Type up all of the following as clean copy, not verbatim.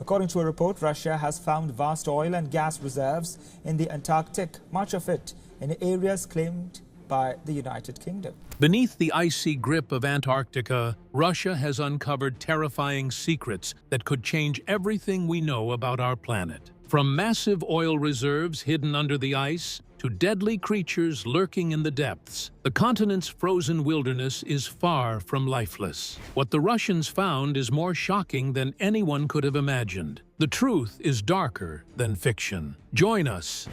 According to a report, Russia has found vast oil and gas reserves in the Antarctic, much of it in areas claimed by the United Kingdom. Beneath the icy grip of Antarctica, Russia has uncovered terrifying secrets that could change everything we know about our planet. From massive oil reserves hidden under the ice to deadly creatures lurking in the depths, the continent's frozen wilderness is far from lifeless. What the Russians found is more shocking than anyone could have imagined. The truth is darker than fiction. Join us.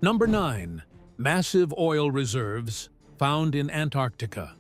Number 9. Massive oil reserves found in Antarctica.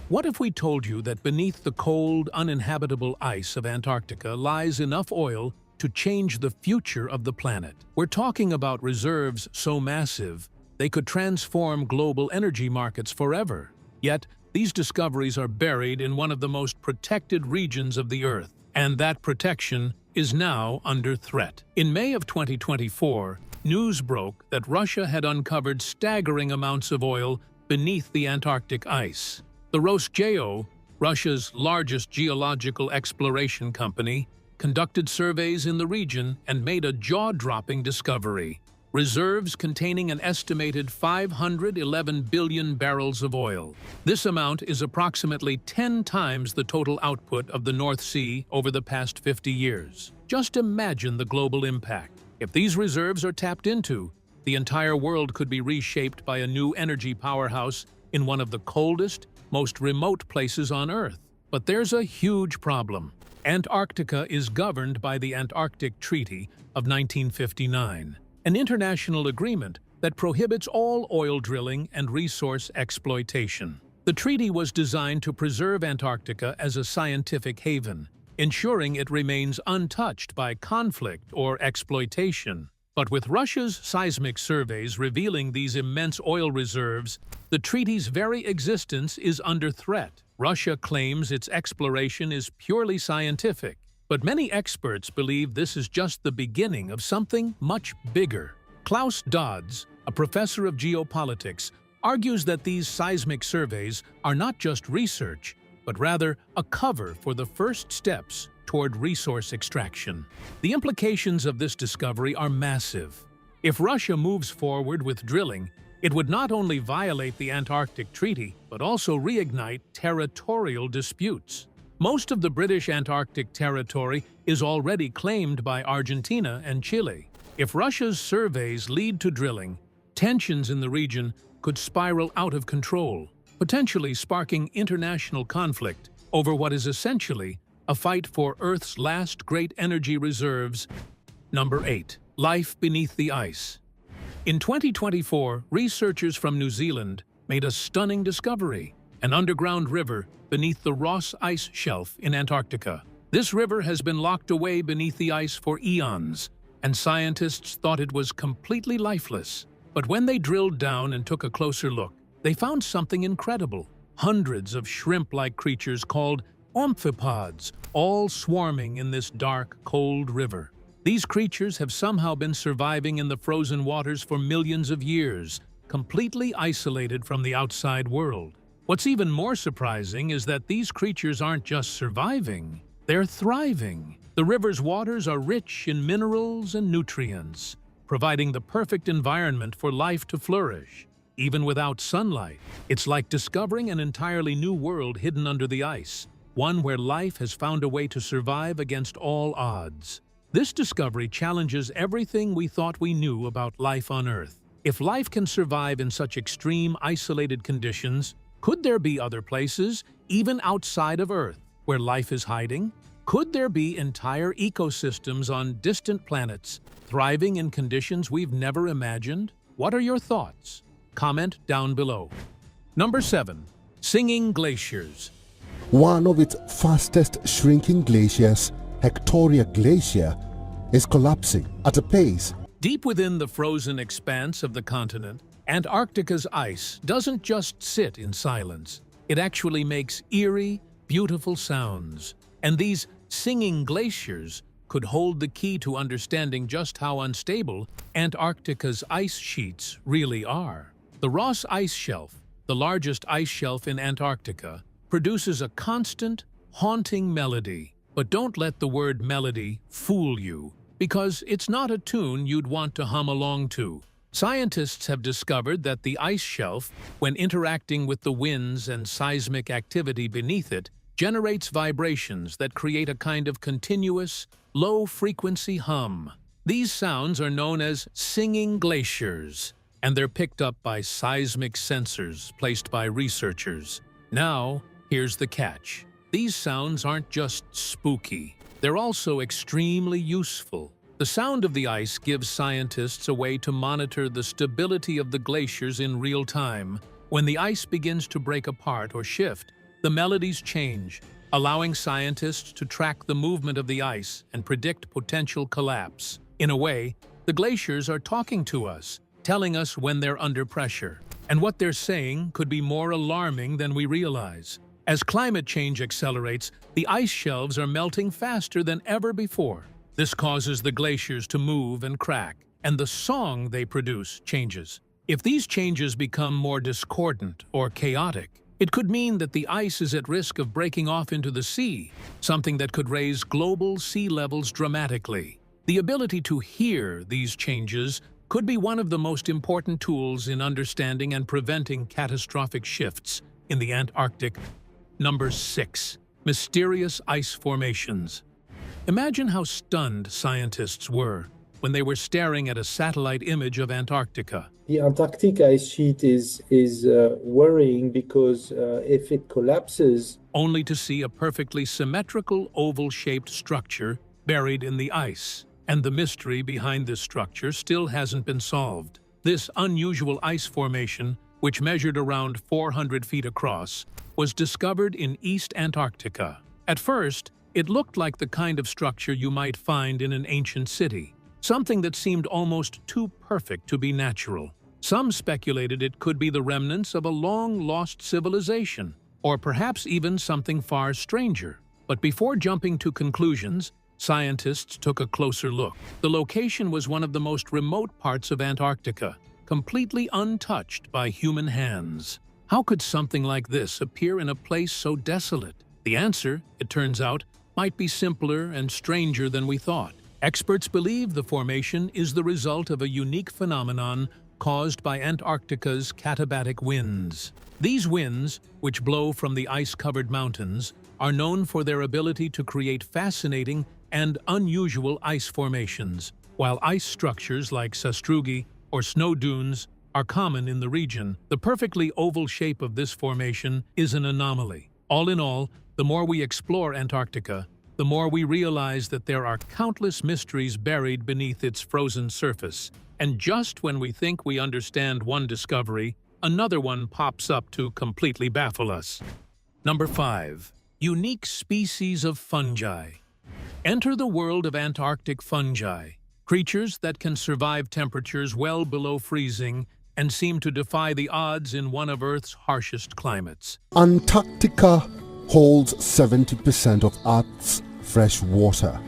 What if we told you that beneath the cold, uninhabitable ice of Antarctica lies enough oil to change the future of the planet? We're talking about reserves so massive they could transform global energy markets forever. Yet, these discoveries are buried in one of the most protected regions of the Earth, and that protection is now under threat. In May of 2024, news broke that Russia had uncovered staggering amounts of oil beneath the Antarctic ice. The Rosgeo, Russia's largest geological exploration company, conducted surveys in the region and made a jaw-dropping discovery: reserves containing an estimated 511 billion barrels of oil. This amount is approximately 10 times the total output of the North Sea over the past 50 years. Just imagine the global impact. If these reserves are tapped into, the entire world could be reshaped by a new energy powerhouse in one of the coldest, most remote places on Earth. But there's a huge problem. Antarctica is governed by the Antarctic Treaty of 1959, an international agreement that prohibits all oil drilling and resource exploitation. The treaty was designed to preserve Antarctica as a scientific haven, ensuring it remains untouched by conflict or exploitation. But with Russia's seismic surveys revealing these immense oil reserves, the treaty's very existence is under threat. Russia claims its exploration is purely scientific, but many experts believe this is just the beginning of something much bigger. Klaus Dodds, a professor of geopolitics, argues that these seismic surveys are not just research, but rather a cover for the first steps toward resource extraction. The implications of this discovery are massive. If Russia moves forward with drilling, it would not only violate the Antarctic Treaty, but also reignite territorial disputes. Most of the British Antarctic territory is already claimed by Argentina and Chile. If Russia's surveys lead to drilling, tensions in the region could spiral out of control, potentially sparking international conflict over what is essentially a fight for Earth's last great energy reserves. Number 8. Life beneath the ice. In 2024, researchers from New Zealand made a stunning discovery: an underground river beneath the Ross Ice Shelf in Antarctica. This river has been locked away beneath the ice for eons, and scientists thought it was completely lifeless. But when they drilled down and took a closer look, they found something incredible: hundreds of shrimp-like creatures called amphipods, all swarming in this dark, cold river. These creatures have somehow been surviving in the frozen waters for millions of years, completely isolated from the outside world. What's even more surprising is that these creatures aren't just surviving, they're thriving. The river's waters are rich in minerals and nutrients, providing the perfect environment for life to flourish. Even without sunlight, it's like discovering an entirely new world hidden under the ice, one where life has found a way to survive against all odds. This discovery challenges everything we thought we knew about life on Earth. If life can survive in such extreme, isolated conditions, could there be other places, even outside of Earth, where life is hiding? Could there be entire ecosystems on distant planets, thriving in conditions we've never imagined? What are your thoughts? Comment down below. Number 7. Singing glaciers. One of its fastest shrinking glaciers, Victoria Glacier, is collapsing at a pace. Deep within the frozen expanse of the continent, Antarctica's ice doesn't just sit in silence. It actually makes eerie, beautiful sounds. And these singing glaciers could hold the key to understanding just how unstable Antarctica's ice sheets really are. The Ross Ice Shelf, the largest ice shelf in Antarctica, produces a constant, haunting melody. But don't let the word melody fool you, because it's not a tune you'd want to hum along to. Scientists have discovered that the ice shelf, when interacting with the winds and seismic activity beneath it, generates vibrations that create a kind of continuous, low-frequency hum. These sounds are known as singing glaciers, and they're picked up by seismic sensors placed by researchers. Now, here's the catch. These sounds aren't just spooky. They're also extremely useful. The sound of the ice gives scientists a way to monitor the stability of the glaciers in real time. When the ice begins to break apart or shift, the melodies change, allowing scientists to track the movement of the ice and predict potential collapse. In a way, the glaciers are talking to us, telling us when they're under pressure. And what they're saying could be more alarming than we realize. As climate change accelerates, the ice shelves are melting faster than ever before. This causes the glaciers to move and crack, and the song they produce changes. If these changes become more discordant or chaotic, it could mean that the ice is at risk of breaking off into the sea, something that could raise global sea levels dramatically. The ability to hear these changes could be one of the most important tools in understanding and preventing catastrophic shifts in the Antarctic. Number 6. Mysterious ice formations. Imagine how stunned scientists were when they were staring at a satellite image of Antarctica. The Antarctic ice sheet is worrying because if it collapses... Only to see a perfectly symmetrical oval-shaped structure buried in the ice. And the mystery behind this structure still hasn't been solved. This unusual ice formation, which measured around 400 feet across, was discovered in East Antarctica. At first, it looked like the kind of structure you might find in an ancient city, something that seemed almost too perfect to be natural. Some speculated it could be the remnants of a long-lost civilization, or perhaps even something far stranger. But before jumping to conclusions, scientists took a closer look. The location was one of the most remote parts of Antarctica, completely untouched by human hands. How could something like this appear in a place so desolate? The answer, it turns out, might be simpler and stranger than we thought. Experts believe the formation is the result of a unique phenomenon caused by Antarctica's katabatic winds. These winds, which blow from the ice-covered mountains, are known for their ability to create fascinating and unusual ice formations. While ice structures like sastrugi or snow dunes are common in the region, the perfectly oval shape of this formation is an anomaly. All in all, the more we explore Antarctica, the more we realize that there are countless mysteries buried beneath its frozen surface. And just when we think we understand one discovery, another one pops up to completely baffle us. Number 5. Unique species of fungi. Enter the world of Antarctic fungi, creatures that can survive temperatures well below freezing and seem to defy the odds in one of Earth's harshest climates. Antarctica holds 70% of Earth's fresh water.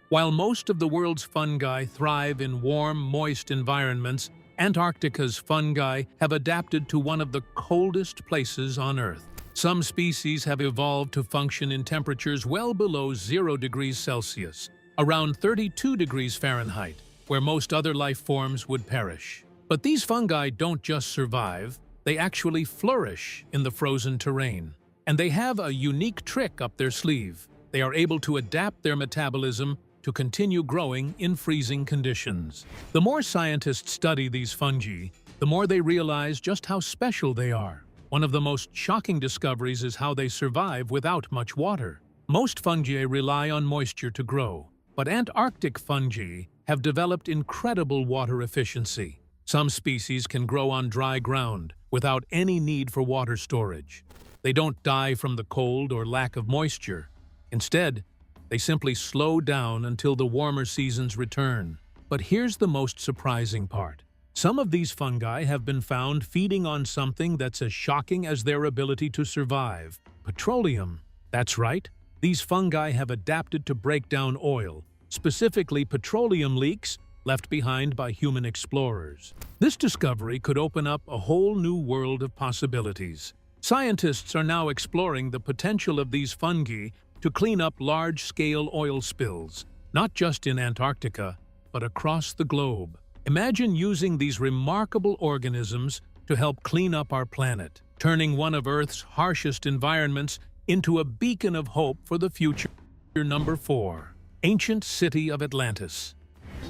While most of the world's fungi thrive in warm, moist environments, Antarctica's fungi have adapted to one of the coldest places on Earth. Some species have evolved to function in temperatures well below 0 degrees Celsius, around 32 degrees Fahrenheit, where most other life forms would perish. But these fungi don't just survive, they actually flourish in the frozen terrain. And they have a unique trick up their sleeve. They are able to adapt their metabolism to continue growing in freezing conditions. The more scientists study these fungi, the more they realize just how special they are. One of the most shocking discoveries is how they survive without much water. Most fungi rely on moisture to grow, but Antarctic fungi have developed incredible water efficiency. Some species can grow on dry ground without any need for water storage. They don't die from the cold or lack of moisture. Instead, they simply slow down until the warmer seasons return. But here's the most surprising part. Some of these fungi have been found feeding on something that's as shocking as their ability to survive: petroleum. That's right, these fungi have adapted to break down oil, specifically petroleum leaks left behind by human explorers. This discovery could open up a whole new world of possibilities. Scientists are now exploring the potential of these fungi to clean up large-scale oil spills, not just in Antarctica, but across the globe. Imagine using these remarkable organisms to help clean up our planet, turning one of Earth's harshest environments into a beacon of hope for the future. Number 4. Ancient city of Atlantis.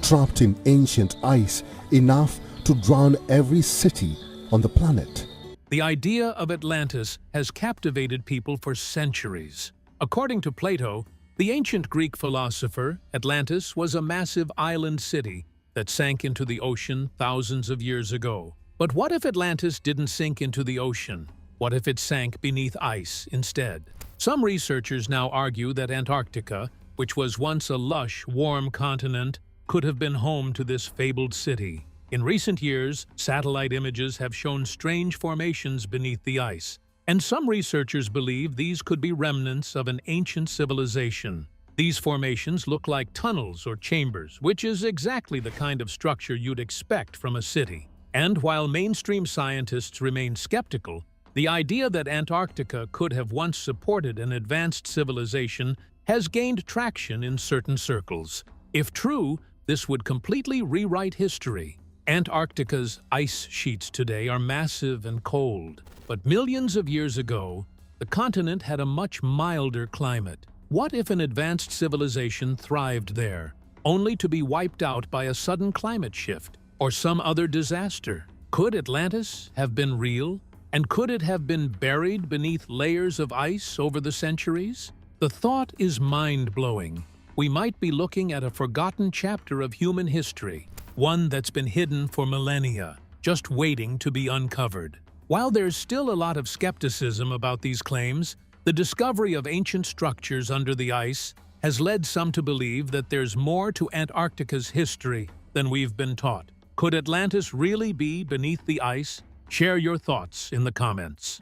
Trapped in ancient ice enough to drown every city on the planet. The idea of Atlantis has captivated people for centuries. According to Plato, the ancient Greek philosopher, Atlantis was a massive island city that sank into the ocean thousands of years ago. But what if Atlantis didn't sink into the ocean? What if it sank beneath ice instead? Some researchers now argue that Antarctica, which was once a lush, warm continent, could have been home to this fabled city. In recent years, satellite images have shown strange formations beneath the ice, and some researchers believe these could be remnants of an ancient civilization. These formations look like tunnels or chambers, which is exactly the kind of structure you'd expect from a city. And while mainstream scientists remain skeptical, the idea that Antarctica could have once supported an advanced civilization has gained traction in certain circles. If true, this would completely rewrite history. Antarctica's ice sheets today are massive and cold, but millions of years ago, the continent had a much milder climate. What if an advanced civilization thrived there, only to be wiped out by a sudden climate shift or some other disaster? Could Atlantis have been real? And could it have been buried beneath layers of ice over the centuries? The thought is mind-blowing. We might be looking at a forgotten chapter of human history, one that's been hidden for millennia, just waiting to be uncovered. While there's still a lot of skepticism about these claims, the discovery of ancient structures under the ice has led some to believe that there's more to Antarctica's history than we've been taught. Could Atlantis really be beneath the ice? Share your thoughts in the comments.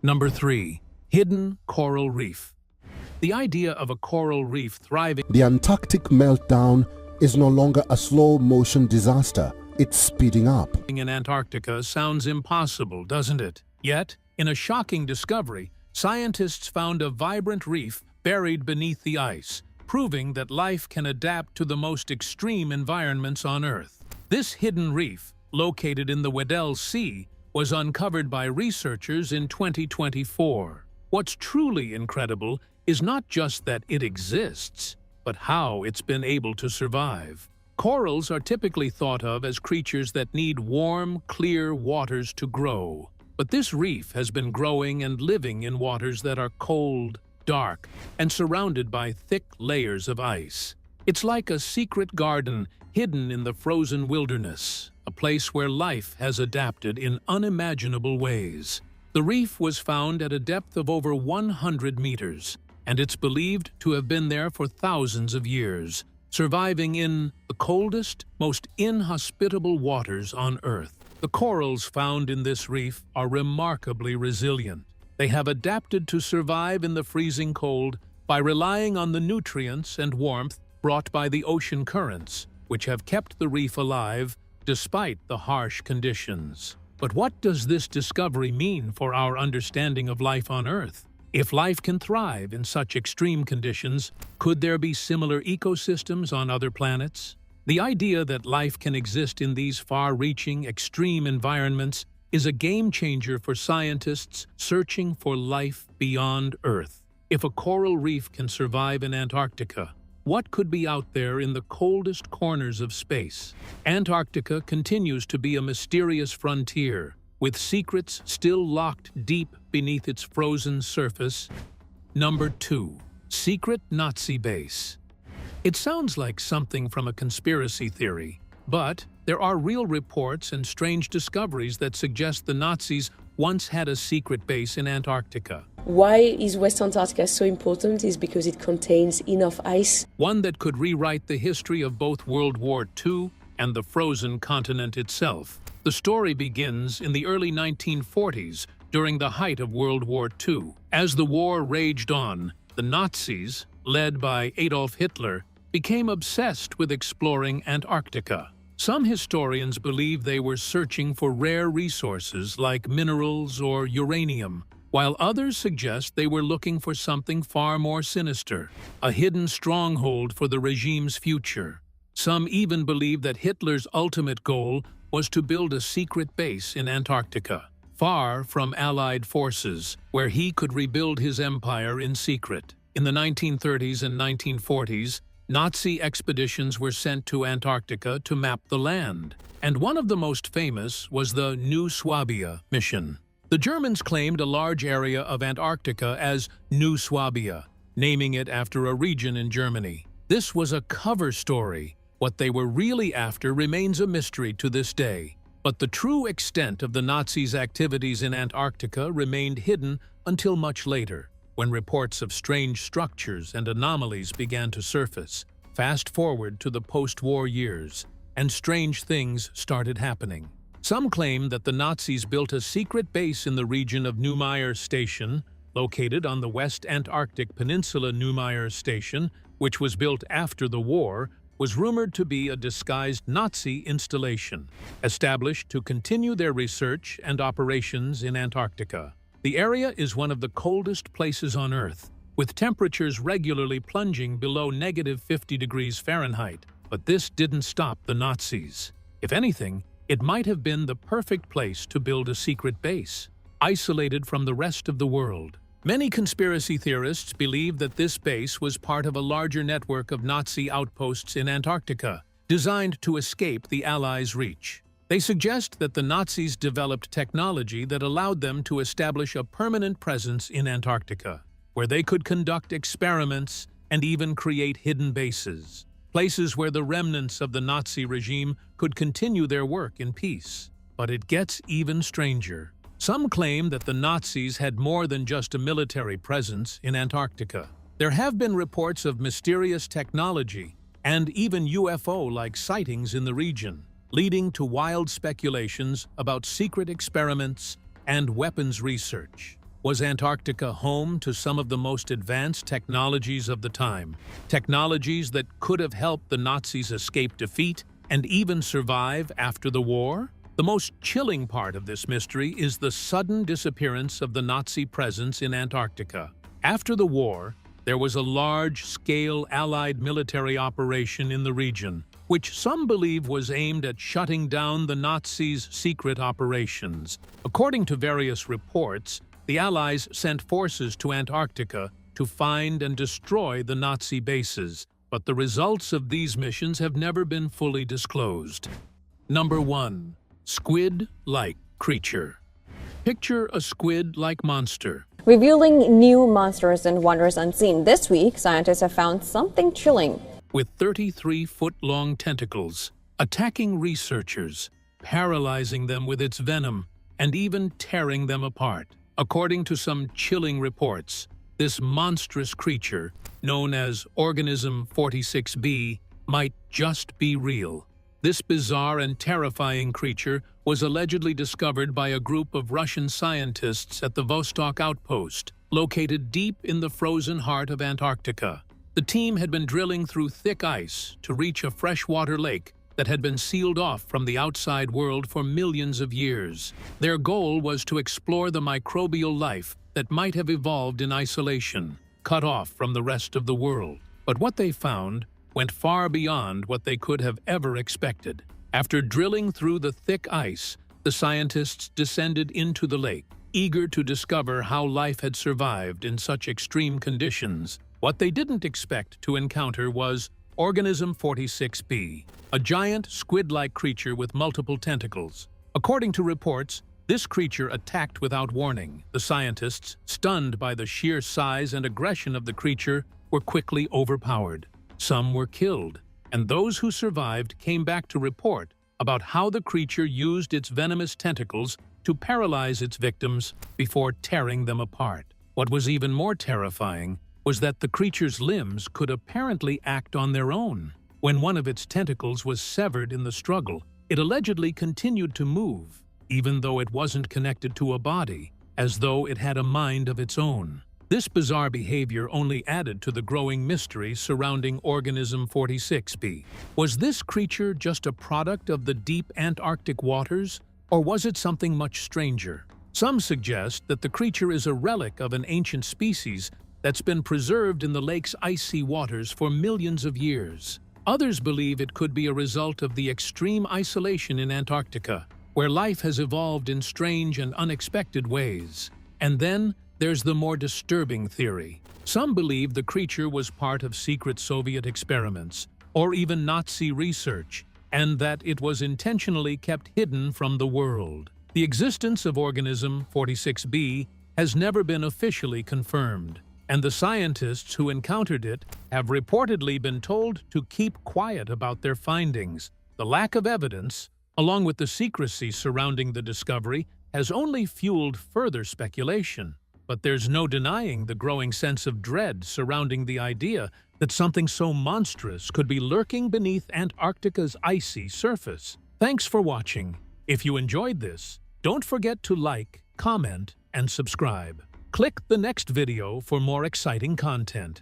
Number 3. Hidden coral reef. The idea of a coral reef thriving The Antarctic meltdown is no longer a slow-motion disaster. It's speeding up. in Antarctica sounds impossible, doesn't it? Yet, in a shocking discovery, scientists found a vibrant reef buried beneath the ice, proving that life can adapt to the most extreme environments on Earth. This hidden reef, located in the Weddell Sea, was uncovered by researchers in 2024. What's truly incredible is not just that it exists, but how it's been able to survive. Corals are typically thought of as creatures that need warm, clear waters to grow. But this reef has been growing and living in waters that are cold, dark, and surrounded by thick layers of ice. It's like a secret garden hidden in the frozen wilderness, a place where life has adapted in unimaginable ways. The reef was found at a depth of over 100 meters, and it's believed to have been there for thousands of years, surviving in the coldest, most inhospitable waters on Earth. The corals found in this reef are remarkably resilient. They have adapted to survive in the freezing cold by relying on the nutrients and warmth brought by the ocean currents, which have kept the reef alive despite the harsh conditions. But what does this discovery mean for our understanding of life on Earth? If life can thrive in such extreme conditions, could there be similar ecosystems on other planets? The idea that life can exist in these far-reaching, extreme environments is a game-changer for scientists searching for life beyond Earth. If a coral reef can survive in Antarctica, what could be out there in the coldest corners of space? Antarctica continues to be a mysterious frontier, with secrets still locked deep beneath its frozen surface. Number 2. Secret Nazi Base. It sounds like something from a conspiracy theory, but there are real reports and strange discoveries that suggest the Nazis once had a secret base in Antarctica. Why is West Antarctica so important is because it contains enough ice. One that could rewrite the history of both World War II and the frozen continent itself. The story begins in the early 1940s, during the height of World War II. As the war raged on, the Nazis, led by Adolf Hitler, became obsessed with exploring Antarctica. Some historians believe they were searching for rare resources like minerals or uranium, while others suggest they were looking for something far more sinister, a hidden stronghold for the regime's future. Some even believe that Hitler's ultimate goal was to build a secret base in Antarctica, far from Allied forces, where he could rebuild his empire in secret. In the 1930s and 1940s, Nazi expeditions were sent to Antarctica to map the land, and one of the most famous was the New Swabia mission. The Germans claimed a large area of Antarctica as New Swabia, naming it after a region in Germany. This was a cover story. What they were really after remains a mystery to this day. But the true extent of the Nazis' activities in Antarctica remained hidden until much later, when reports of strange structures and anomalies began to surface. Fast forward to the post-war years, and strange things started happening. Some claim that the Nazis built a secret base in the region of Neumayer Station, located on the West Antarctic Peninsula. Neumayer Station, which was built after the war, was rumored to be a disguised Nazi installation, established to continue their research and operations in Antarctica. The area is one of the coldest places on Earth, with temperatures regularly plunging below -50 degrees Fahrenheit. But this didn't stop the Nazis. If anything, it might have been the perfect place to build a secret base, isolated from the rest of the world. Many conspiracy theorists believe that this base was part of a larger network of Nazi outposts in Antarctica, designed to escape the Allies' reach. They suggest that the Nazis developed technology that allowed them to establish a permanent presence in Antarctica, where they could conduct experiments and even create hidden bases, places where the remnants of the Nazi regime could continue their work in peace. But it gets even stranger. Some claim that the Nazis had more than just a military presence in Antarctica. There have been reports of mysterious technology and even UFO-like sightings in the region, leading to wild speculations about secret experiments and weapons research. Was Antarctica home to some of the most advanced technologies of the time? Technologies that could have helped the Nazis escape defeat and even survive after the war? The most chilling part of this mystery is the sudden disappearance of the Nazi presence in Antarctica. After the war, there was a large-scale Allied military operation in the region, which some believe was aimed at shutting down the Nazis' secret operations. According to various reports, the Allies sent forces to Antarctica to find and destroy the Nazi bases, but the results of these missions have never been fully disclosed. Number 1. Squid-like creature. Picture a squid-like monster. Revealing new monsters and wonders unseen. This week, scientists have found something chilling. With 33-foot-long tentacles, attacking researchers, paralyzing them with its venom, and even tearing them apart. According to some chilling reports, this monstrous creature, known as Organism 46b, might just be real. This bizarre and terrifying creature was allegedly discovered by a group of Russian scientists at the Vostok outpost, located deep in the frozen heart of Antarctica. The team had been drilling through thick ice to reach a freshwater lake that had been sealed off from the outside world for millions of years. Their goal was to explore the microbial life that might have evolved in isolation, cut off from the rest of the world. But what they found went far beyond what they could have ever expected. After drilling through the thick ice, the scientists descended into the lake, eager to discover how life had survived in such extreme conditions. What they didn't expect to encounter was Organism 46b, a giant squid-like creature with multiple tentacles. According to reports, this creature attacked without warning. The scientists, stunned by the sheer size and aggression of the creature, were quickly overpowered. Some were killed, and those who survived came back to report about how the creature used its venomous tentacles to paralyze its victims before tearing them apart. What was even more terrifying was that the creature's limbs could apparently act on their own. When one of its tentacles was severed in the struggle, it allegedly continued to move, even though it wasn't connected to a body, as though it had a mind of its own. This bizarre behavior only added to the growing mystery surrounding Organism 46b. Was this creature just a product of the deep Antarctic waters, or was it something much stranger? Some suggest that the creature is a relic of an ancient species that's been preserved in the lake's icy waters for millions of years. Others believe it could be a result of the extreme isolation in Antarctica, where life has evolved in strange and unexpected ways. And then there's the more disturbing theory. Some believe the creature was part of secret Soviet experiments, or even Nazi research, and that it was intentionally kept hidden from the world. The existence of Organism 46b has never been officially confirmed, and the scientists who encountered it have reportedly been told to keep quiet about their findings. The lack of evidence, along with the secrecy surrounding the discovery, has only fueled further speculation. But there's no denying the growing sense of dread surrounding the idea that something so monstrous could be lurking beneath Antarctica's icy surface. Thanks for watching. If you enjoyed this, don't forget to like, comment, and subscribe. Click the next video for more exciting content.